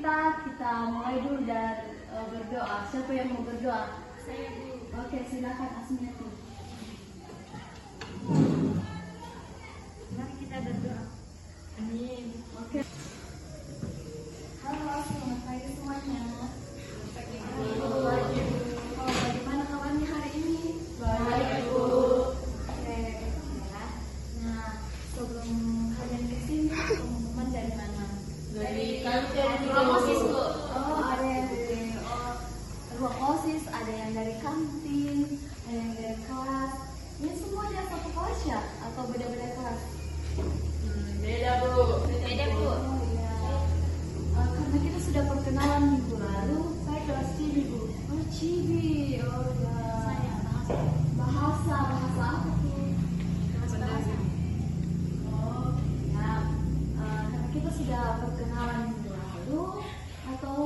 kita mulai dulu dan berdoa. Siapa yang mau berdoa? Saya, Bu. Oke, silakan Asmiati. Mari kita berdoa. Amin. Oke. Halo, selamat pagi semuanya. Bagaimana kabarnya hari ini? Baik, Bu. Oke, ya. Nah, sebelum kalian kesini, teman-teman dari mana? Dari kantor ruang OSIS, Bu. Oh, ada yang dari ruang OSIS, ada yang dari kantin, ada yang dari kelas. Ini semua dari satu kelas ya? Atau beda-beda kelas? Beda, Bu. Beda, Bu. Oh iya. Karena kita sudah perkenalan minggu lalu, saya kelas Cibi, Bu. Oh, Cibi. Oh ya. Saya Bahasa apa tuh? bahasa. Oh, ya. Karena kita sudah perkenalan minggu lalu, atau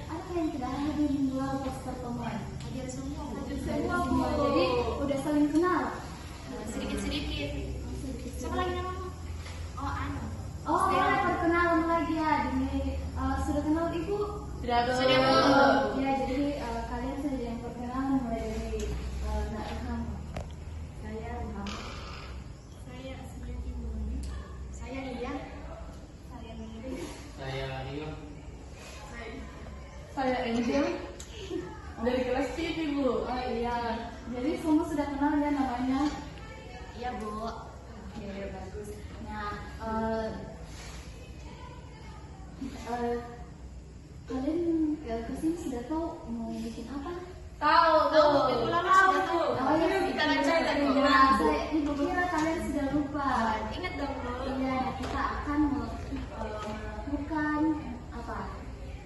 ada yang tidak hadir minggu lalu pas pertemuan? Hadir semua, Bu. Hadir semua, Bu. Jadi udah saling kenal. Sedikit-sedikit. Siapa lagi namamu? Oh, Anu. Oh, boleh perkenalan lagi ya. Sudah kenal Ibu? Sudah, Bu. Ya, jadi kalian saja yang perkenalan mulai dari Nak Ilham. Saya Ilham. Saya Asmiati, Bu. Saya Lia. Saya Miri. Saya Rio. Saya Angel. Dari kelas TV, Bu. Oh iya. Jadi semua sudah kenal ya namanya? Iya, Bu. Oke, bagus. Nah, kalian kesini sudah tahu mau bikin apa? Tahu, Bu. Minggu lalu sudah tahu. Oh iya, Kita lancarkan, Bu. Saya ibu kira kalian sudah lupa. Ingat dong, Bu. Iya, kita akan melakukan apa?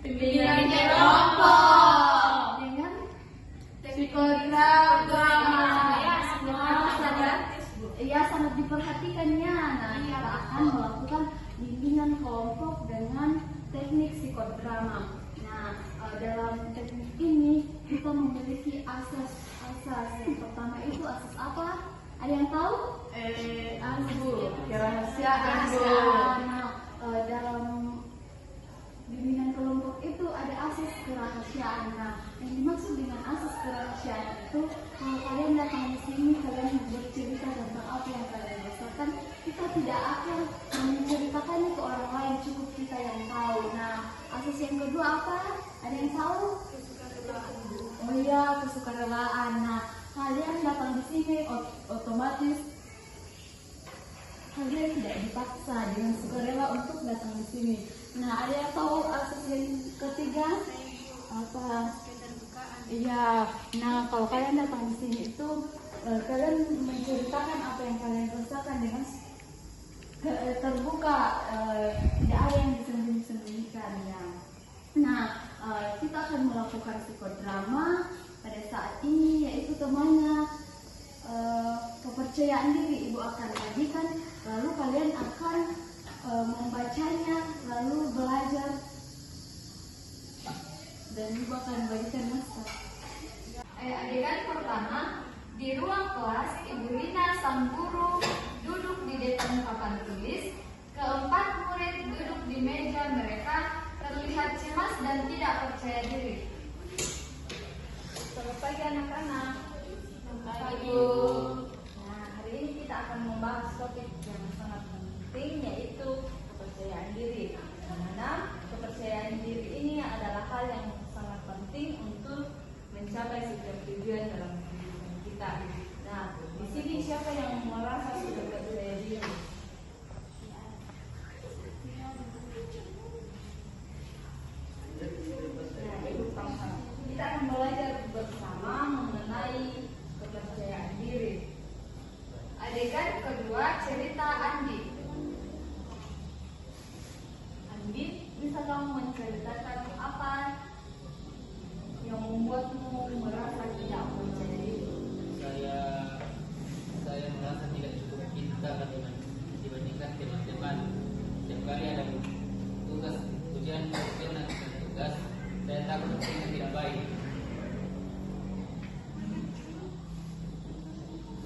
Pembimbingan kelompok. Dengan Psikodrama. Ya, Sangat gratis, Bu. ya sangat diperhatikannya. Nah, kita akan melakukan bimbingan kelompok dengan teknik psikodrama. Nah, dalam teknik ini kita memiliki asas-asas. Yang pertama itu asas apa? Ada yang tahu? Bu. Kerahasiaan, Bu. Nah, dalam bimbingan kelompok itu ada asas kerahasiaan. Nah, yang dimaksud dengan asas kerahasiaan itu kalau kalian datang di sini, kalian bercerita tentang apa yang kalian rasakan, kita tidak akan menceritakannya ke orang lain, cukup kita yang tahu. Nah, asas yang kedua apa? Ada yang tahu? Oh iya, kesukarelaan. Nah, kalian datang di sini otomatis kalian tidak dipaksa dengan sukarela untuk datang di sini. Nah, ada yang tahu asas yang ketiga? Apa? Iya. Nah, kalau kalian datang di sini itu kalian menceritakan apa yang kalian rasakan dengan terbuka, tidak ada yang disembunyi-sembunyikan ya. Nah, kita akan melakukan psikodrama pada saat ini, yaitu temanya kepercayaan diri. Ibu akan bagikan, lalu kalian akan membacanya, lalu belajar, dan ibu akan bagikan naskah. Adegan pertama, di ruang kelas, Ibu Rina sang guru duduk di depan papan tulis. Keempat murid duduk di meja mereka, terlihat cemas dan tidak percaya diri. Selamat pagi anak-anak. Selamat pagi, Bu. Nah, hari ini kita akan membahas topik yang sangat penting, yaitu kepercayaan diri. Di mana kepercayaan diri ini adalah hal yang sangat penting untuk mencapai setiap tujuan dalam kehidupan kita. Nah, di sini siapa yang merasa sudah percaya diri? Nah, Ibu paham. Kita akan belajar bersama mengenai kepercayaan diri. Adegan kedua, cerita Andi. Andi, bisa kamu menceritakan apa yang membuatmu merasa tidak percaya diri? Saya merasa tidak cukup pintar dibandingkan teman-teman. Setiap kali ada tugas ujian dan tugas, saya takut hasilnya tidak baik.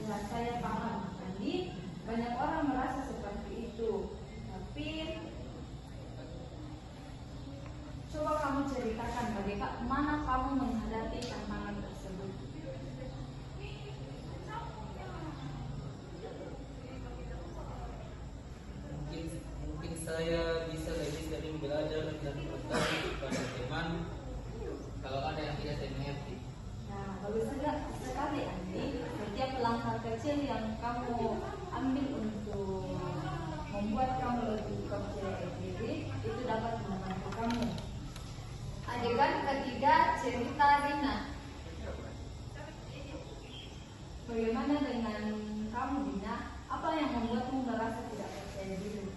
Ya, saya paham. Andi, banyak orang merasa seperti itu. Tapi coba kamu ceritakan bagaimana kamu menghadapi tantangan tersebut. Mungkin saya bisa lebih sering belajar dan bertanya kepada teman kalau ada yang tidak saya mengerti. Nah, bagus sekali Andi. Setiap langkah kecil yang kamu ambil untuk membuat kamu lebih percaya diri itu dapat membantu kamu. Adegan ketiga, cerita Rina. Bagaimana dengan kamu, Dina? Apa yang membuatmu merasa tidak percaya diri?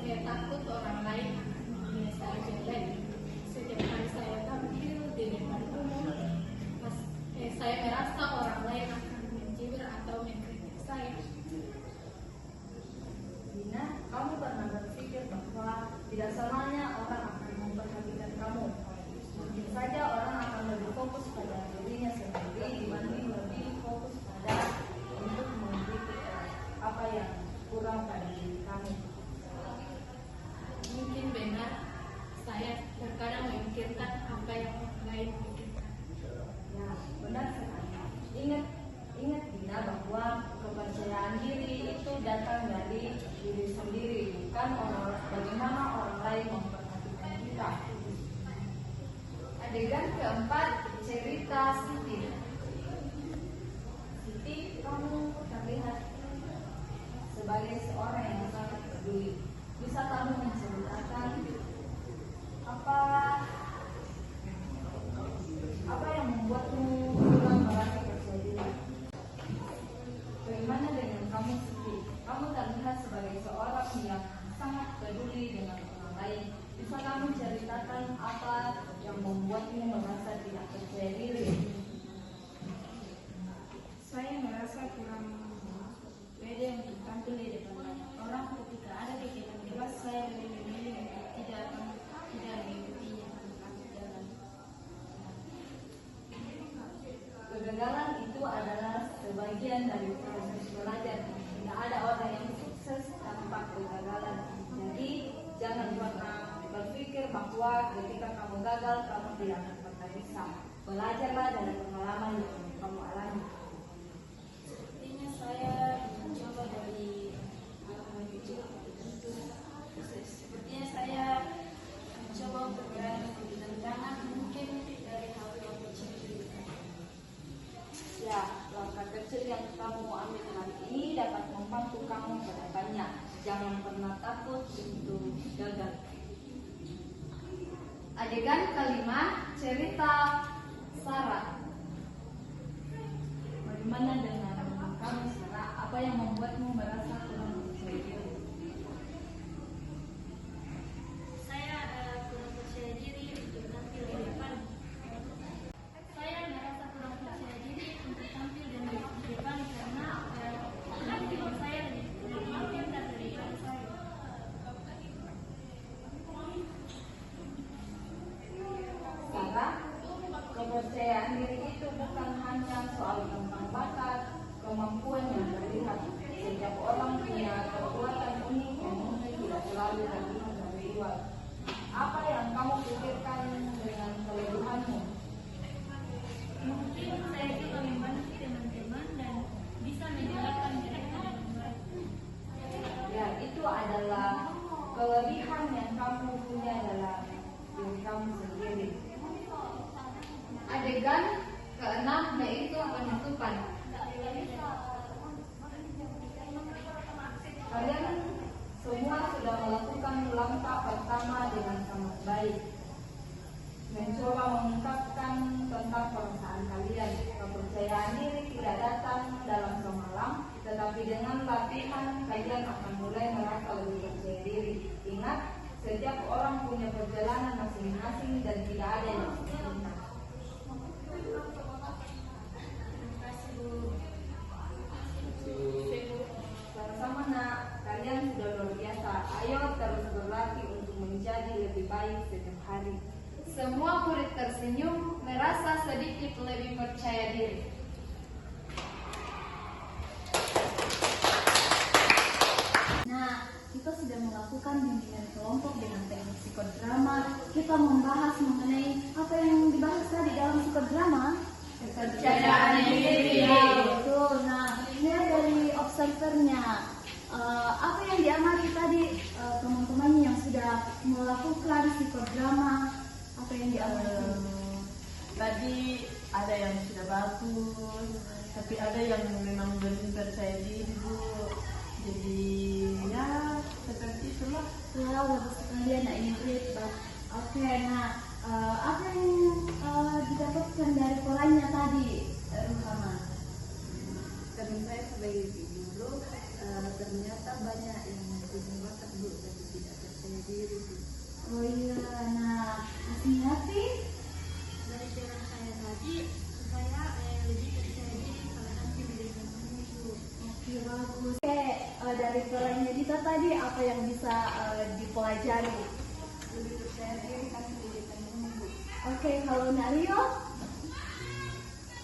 Saya takut orang lain menilai saya jelek. Setiap kali saya tampil di depan umum, saya merasa orang lain akan mencibir atau mengkritik saya. Dina, kamu pernah berpikir bahwa tidak selamanya orang akan memperhatikan kamu. Mungkin saja orang akan lebih fokus pada dirinya sendiri dibanding lebih fokus pada untuk mengkritik apa yang kurang pada diri kamu. Mungkin benar, saya terkadang memikirkan apa yang orang lain pikirkan. Ya, benar sekali. Ingat Dina bahwa kepercayaan diri itu datang dari diri sendiri, bukan bagaimana orang lain memperhatikan kita. Adegan keempat, cerita Siti. Siti, kamu terlihat sebagai seorang yang sangat peduli. Bisa kamu menceritakan apa yang membuatmu kurang merasa percaya diri? Bagaimana dengan kamu Siti? Kamu terlihat sebagai seorang yang sangat peduli dengan orang lain. Bisa kamu ceritakan apa yang membuatmu merasa tidak percaya diri? Saya merasa kurang pede untuk tampil di depan banyak orang. Ketika ada kegiatan kelas, saya lebih memilih untuk tidak mengikutinya tanpa jalan. Kegagalan itu adalah sebagian dari proses belajar. Tidak ada orang yang sukses tanpa kegagalan. Jadi jangan pernah berpikir bahwa ketika kamu gagal kamu tidak akan pernah bisa. Belajarlah dari pengalaman yang kamu alami. Sepertinya saya mencoba dari hal kecil untuk sukses. Sepertinya saya mencoba untuk berani tantangan mungkin dari hal yang kecil. Ya, langkah kecil yang kamu ambil hari ini dapat membantu kamu ke depannya. Jangan pernah takut untuk gagal. Adegan kelima, cerita Sarah. Bagaimana dengan kamu Sarah? Apa yang membuatmu merasa kurang percaya diri? Saya kurang percaya diri untuk tampil di depan. Saya merasa kurang percaya diri untuk tampil di depan karena teman saya lebih pintar daripada saya. Sarah, kepercayaan diri itu bukan hanya soal tentang bakat, kemampuan yang terlihat. Setiap orang punya kekuatan unik yang mungkin tidak selalu terlihat dari luar. Apa yang kamu pikirkan dengan kelebihanmu? Mungkin saya juga membantu teman-teman dan bisa menjelaskan mereka dengan baik. Ya, itu adalah kelebihan yang kamu punya dalam diri kamu sendiri. Adegan keenam, yaitu penutupan. Kalian semua sudah melakukan langkah pertama dengan sangat baik. Mencoba mengungkapkan tentang perasaan kalian. Kepercayaan diri tidak datang dalam semalam, tetapi dengan latihan kalian akan mulai merasa lebih percaya diri. Ingat, setiap orang punya perjalanan masing-masing dan tidak ada yang sempurna. Terima kasih Bu. Sama-sama nak, kalian sudah luar biasa. Ayo terus berlatih untuk menjadi lebih baik setiap hari. Semua murid tersenyum, merasa sedikit lebih percaya diri. Nah, kita membahas mengenai apa yang dibahas tadi dalam psikodrama. Kepercayaan diri. Ya, betul. Nah, ini dari observernya. Apa yang diamati tadi teman-teman yang sudah melakukan psikodrama, apa yang diamati? Tadi ada yang sudah bagus, tapi ada yang memang belum percaya diri, Bu. Jadi ya seperti itulah. Wah, bagus sekali anak Ingrid. Oke, nah apa yang didapatkan dari polanya tadi, Ruhama? Karena saya sebagai guru, ternyata banyak yang punya bakat Bu, tapi tidak percaya diri Bu. Oh iya, nah masih ngerti? Dari jalan saya tadi, saya lebih percaya diri kalau nanti menjadi ibu. Oke, bagus. Oke, dari polanya Dita tadi apa yang bisa dipelajari? Lebih percaya diri kan pendidikan umum Bu. Oke, kalau Nario?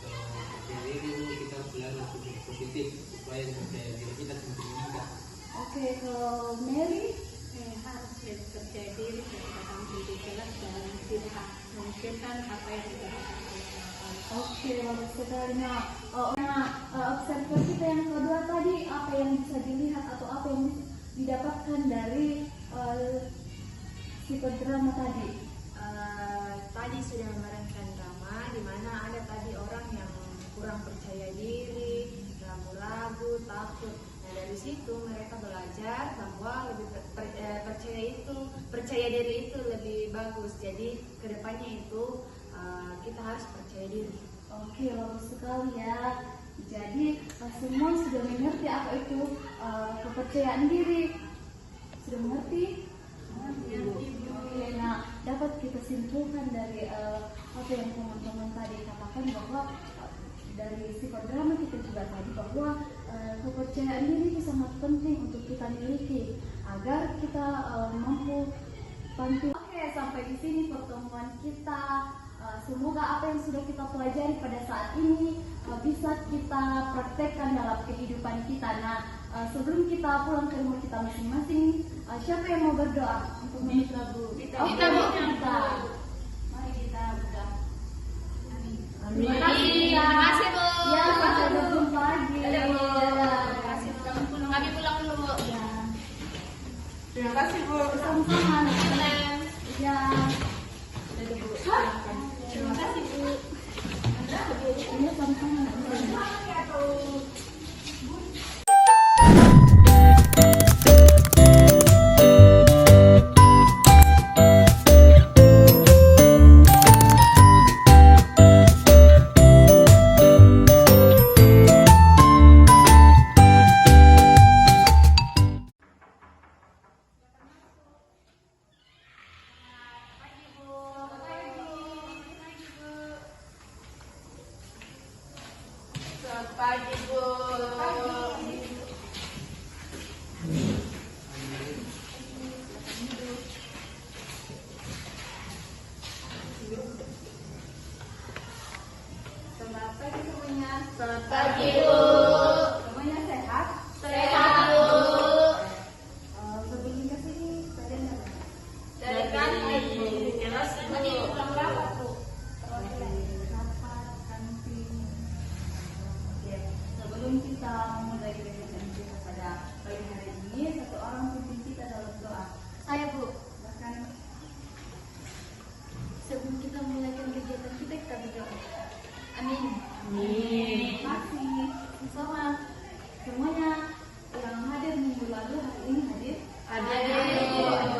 Kalau percaya diri kita harus selalu positif supaya percaya diri kita semakin meningkat. Oke, kalau Mary? Harus lebih percaya diri ketika tampil di kelas dan tidak memikirkan apa yang dikatakan oleh orang. Oke, bagus sekali. Nah, observasi kita yang kedua tadi, apa yang bisa dilihat atau apa yang didapatkan dari psikodrama tadi? Tadi sudah memerankan drama di mana ada tadi orang yang kurang percaya diri, ragu-ragu, takut. Nah, dari situ mereka belajar bahwa lebih percaya diri itu lebih bagus. Jadi kedepannya itu kita harus percaya diri. Oke, bagus sekali ya. Jadi semua sudah mengerti apa itu kepercayaan diri. Sudah mengerti? Oke, nah dapat kita simpulkan dari apa yang teman-teman tadi katakan bahwa dari psikodrama kita juga tadi bahwa kepercayaan diri itu sangat penting untuk kita miliki agar kita mampu tampil. Oke, sampai di sini pertemuan kita. Semoga apa yang sudah kita pelajari pada saat ini bisa kita praktekkan dalam kehidupan kita. Nah, sebelum kita pulang ke rumah kita masing-masing, siapa yang mau berdoa untuk menutup Bu? Kita. Mari kita berdoa. Amin. Terima kasih, Bu. Ya, sampai berjumpa lagi. Terima kasih Bu. Kami pulang dulu, Bu. Ya, Terima kasih, Bu. sama-sama. Ya. Terima kasih, Bu. Ini sama-sama. Selamat pagi, Bu. Selamat pagi semuanya. Selamat pagi, Bu. Semuanya sehat? Sehat, Bu. Sebelum ke sini kalian dapat Dari kami, kelas Tadi Bu. pulang berapa, Bu? Rapat, kantin. Oke, sebelum kita memulai kegiatan kita pada pagi hari ini, satu orang pimpin kita dalam doa. Saya, Bu. Bahkan Sebelum kita memulaikan kegiatan kita berdoa. Amin. Amin. terima kasih sama semuanya yang hadir minggu lalu, hari ini hadir. Hadir.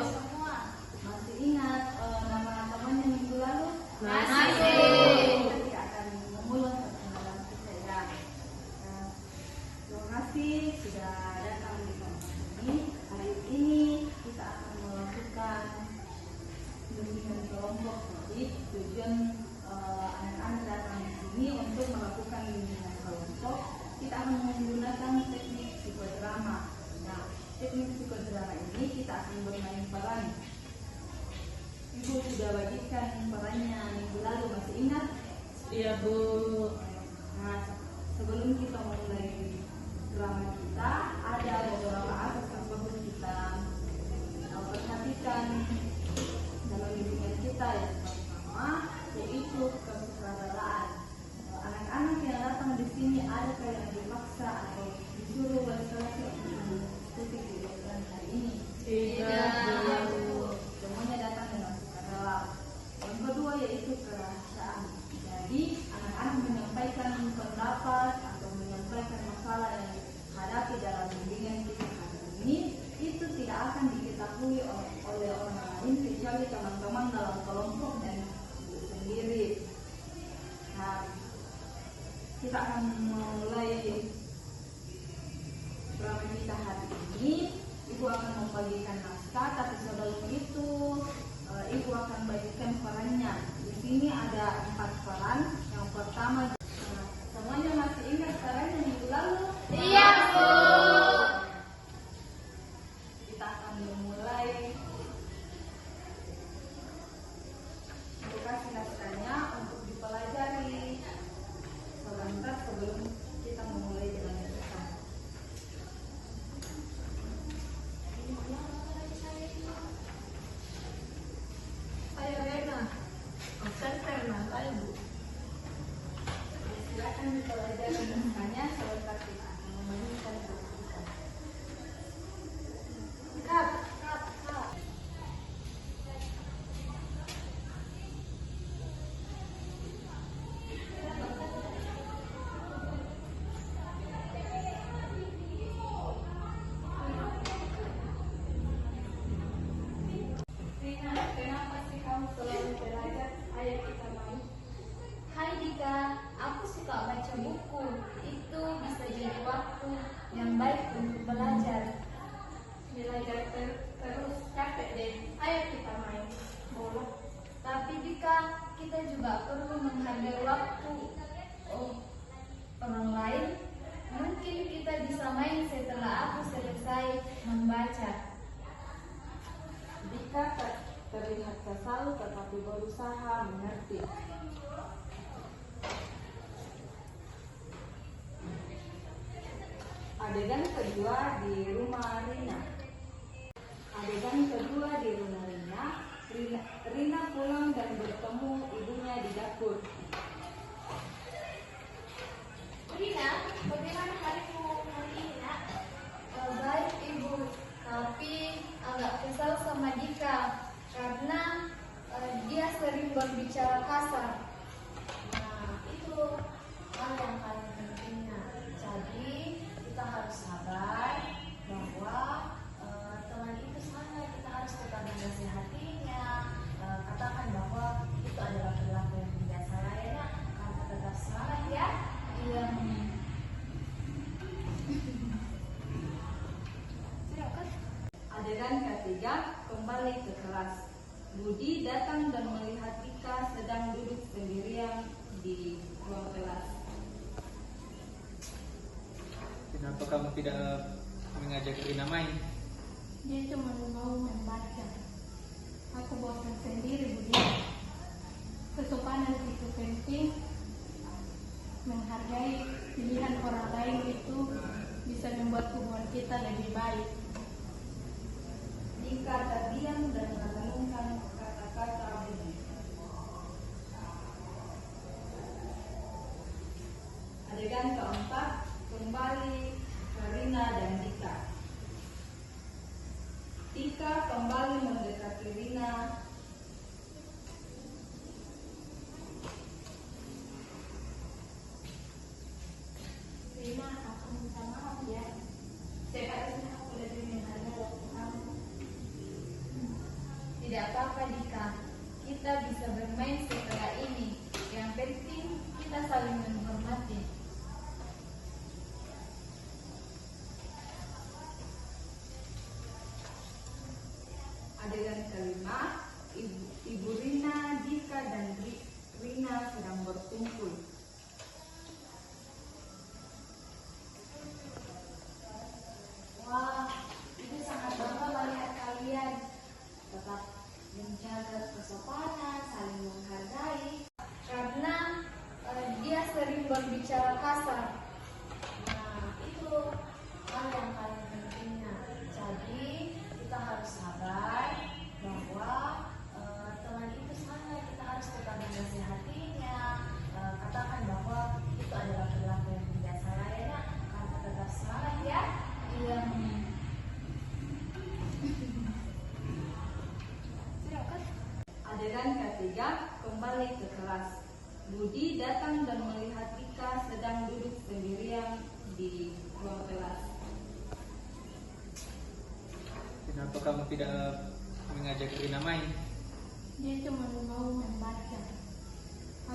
Semua. Masih ingat nama temannya minggu lalu? Masih. Kita akan memulai perkenalan kita ya. Terima kasih sudah datang di kampus ini. Hari ini kita akan melakukan bimbingan kelompok. Jadi tujuan anak-anak datang di sini untuk melakukan bimbingan kelompok. Kita akan menggunakan teknik psikodrama. Nah, teknik psikodrama ini kita akan bermain peran. Ibu sudah bagikan perannya minggu lalu, masih ingat? Iya, Bu. Nah, sebelum kita mulai drama kita, ada beberapa asas yang perlu kita perhatikan dalam bimbingan kita. hari ini ibu akan membagikan naskah, tapi sebelum itu ibu akan bagikan perannya. Di sini ada 4 peran. Yang pertama, semuanya masih ingat perannya minggu lalu? Iya, Bu. Kita akan memulai. Ibu kasih naskahnya untuk dipelajari sebentar sebelum kita memulai dilanjutkan. Ayo Rena, absen Rena, ayo Bu. Silakan dipelajari naskahnya sebentar kita akan membagikan pertunjukan. Kak, Kak, Kak. Rina, kenapa sih kamu selalu belajar? Ayo kita main. Hai Dika, aku suka baca buku. Itu bisa jadi waktu yang baik untuk belajar. Belajar terus capek deh. Ayo kita main bola. Tapi Dika, kita juga perlu menghargai waktu orang lain. Mungkin kita bisa main setelah aku selesai membaca. Dika terlihat kesal tetapi berusaha mengerti. Adegan kedua di rumah Rina. Adegan kedua di rumah Rina. Rina pulang dan bertemu ibunya di dapur. Rina, bagaimana harimu hari ini, Nak? Baik Ibu, tapi agak kesal sama Dika karena dia sering berbicara kasar. Nah, itu hal yang paling pentingnya. Jadi kita harus sabar bahwa teman itu salah, kita harus tetap menasihatinya. Katakan bahwa itu adalah perilaku yang tidak salah ya, Nak. Kamu tetap semangat ya. Iya. Adegan ketiga kembali ke kelas. Budi datang dan melihat Tika sedang duduk sendirian di ruang kelas. Kenapa kamu tidak mengajak Rina main? Dia cuma mau membaca. Aku bosan sendiri, Budi. Kesopanan itu penting. Menghargai pilihan orang lain itu bisa membuat hubungan kita lebih baik. Tika terdiam dan merenungkan kata-kata Budi. Adegan keempat kembali ke Rina dan Tika. Tika kembali mendekati Rina. Rina, aku minta maaf ya. Seharusnya aku lebih menghargai waktu kamu. Tidak apa-apa Dika, kita bisa bermain setelah ini. Yang penting kita saling menghormati. Adegan kelima, Ibu Rina, Dika dan Rina sedang berkumpul. Wah, itu sangat bangga melihat kalian. Tetap menjaga kesopanan, saling menghargai. Karena dia sering berbicara kasar. Nah, itu hal yang paling pentingnya. Jadi kita harus sabar bahwa teman itu salah, kita harus tetap menasihatinya. Katakan bahwa itu adalah perilaku yang tidak salah ya, Nak. Kamu tetap semangat ya. Iya. Adegan ketiga kembali ke kelas. Budi datang dan melihat Tika sedang duduk sendirian di ruang kelas. Kenapa kamu tidak mengajak Rina main? Dia cuma mau membaca.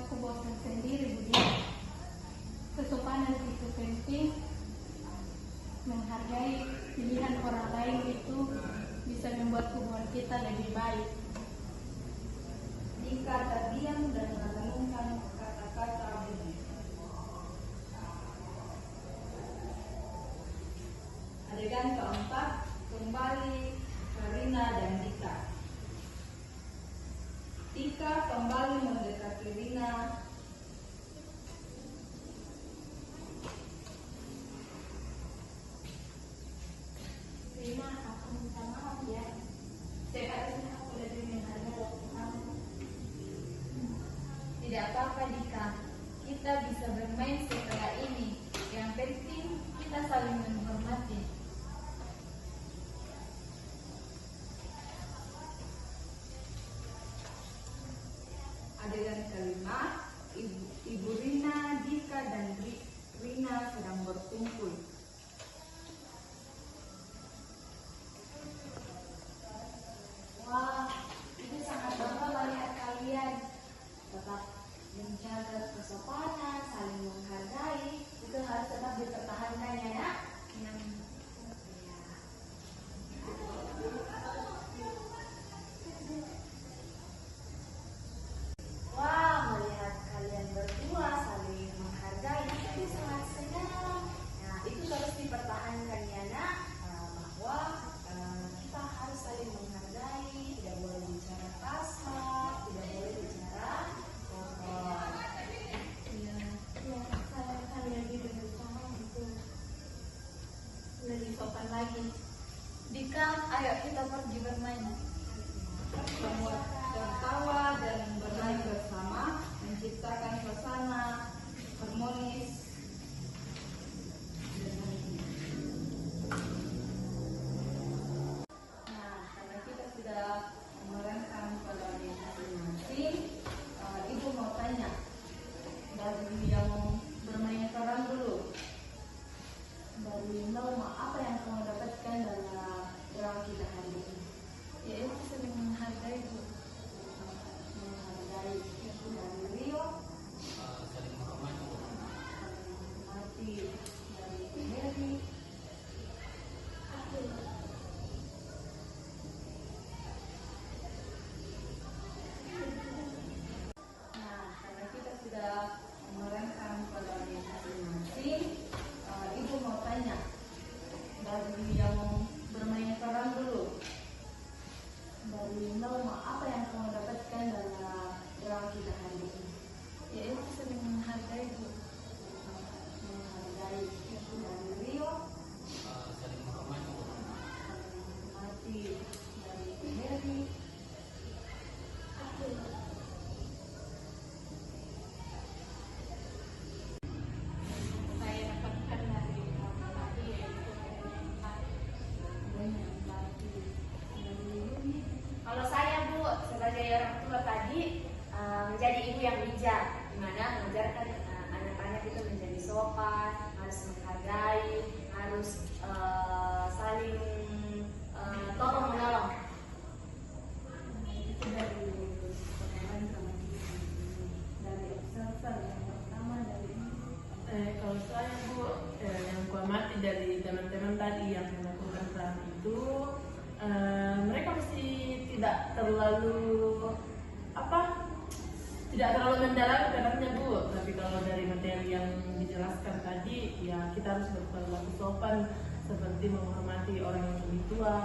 Aku bosan sendiri, Budi. Kesopanan itu penting. menghargai pilihan orang lain itu bisa membuat hubungan kita lebih baik. Jika terdiam dan merenungkan kata-kata Budi. Adegan keempat, kembali Karina dan Dika. Dika kembali mendekati Rina. Rina, aku minta maaf ya. Seharusnya aku lebih menghargai waktu kamu. Tidak apa-apa Dika, kita bisa bermain setelah ini. Yang penting kita saling menghormati. Adegan kelima, Ibu Rina, Dika, dan Rina sedang berkumpul. Wah, itu sangat bangga melihat kalian tetap menjaga kesopanan, saling menghargai, itu harus tetap dipertahankan ya nak. Wah, melihat kalian berdua saling menghargai itu sangat senang. Nah, itu harus dipertahankan ya nak, bahwa kita harus saling menghargai, tidak boleh bicara kasar, tidak boleh bicara kotor. Ya, kalau kalian hidup bersama itu lebih sopan lagi. Dika, ayo kita pergi bermain. Semua tertawa dan bermain bersama, menciptakan suasana harmonis. Nah, karena kita sudah memerankan pada masing-masing, Ibu mau tanya dari yang bermain peran dulu. Dari Norma, apa yang kamu dapatkan dalam drama kita hari ini? Yaitu saling menghargai, Bu. Menghargai itu dari Rio, saling menghormati. mati dari Mary. Nah, karena kita sudah memerankan pada masing-masing, Ibu mau tanya dari yang bermain peran dulu. Dari Norma, apa yang kamu dapatkan dalam drama kita hari ini? Yaitu saling menghargai, Bu. Menghargai itu dari Rio, Saling menghormati. mati dari Mary. Saya dapatkan dari kamu tadi yaitu Kalau saya Bu, sebagai orang tua tadi menjadi ibu yang bijak, di mana mengajarkan anak-anak itu menjadi sopan, harus menghargai, harus saling tolong menolong. Itu dari pertemuan sama dari observer yang pertama dari Kalau saya Bu, yang kuamati dari teman-teman tadi yang melakukan peran itu, mereka masih tidak terlalu mendalam perannya Bu. Tapi kalau dari materi yang dijelaskan tadi, ya kita harus berperilaku sopan seperti menghormati orang yang lebih tua,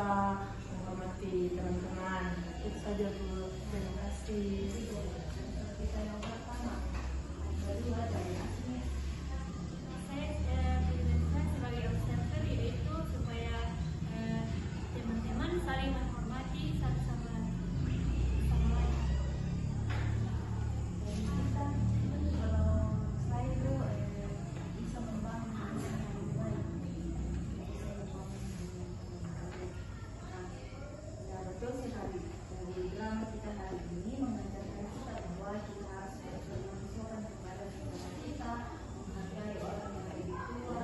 menghormati teman-teman. Itu saja Bu. Terima kasih. kita yang pertama. Kedua dari Agnes. Saya tujuan sebagai observer yaitu supaya teman-teman saling menghormati satu sama lain. Dan kita kalau saya itu bisa membangun hubungan yang lebih baik. Bisa membangun hubungan yang lebih baik. Nah, ya betul sekali. Dari drama kita hari ini mengajarkan kita bahwa kita harus berperilaku sopan kepada sesama kita, menghargai orang yang lebih tua,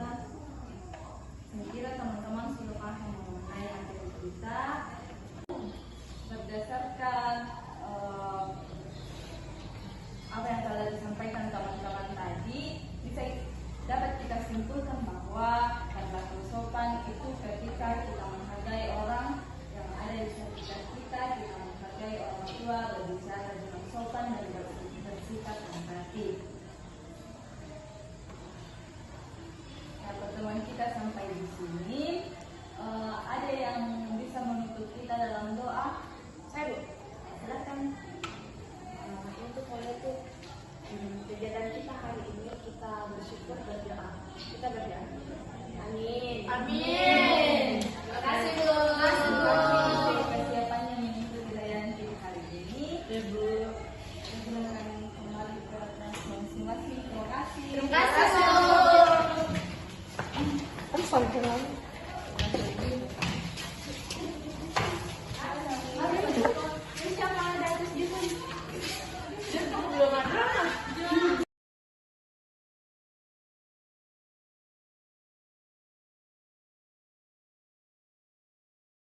kampungan.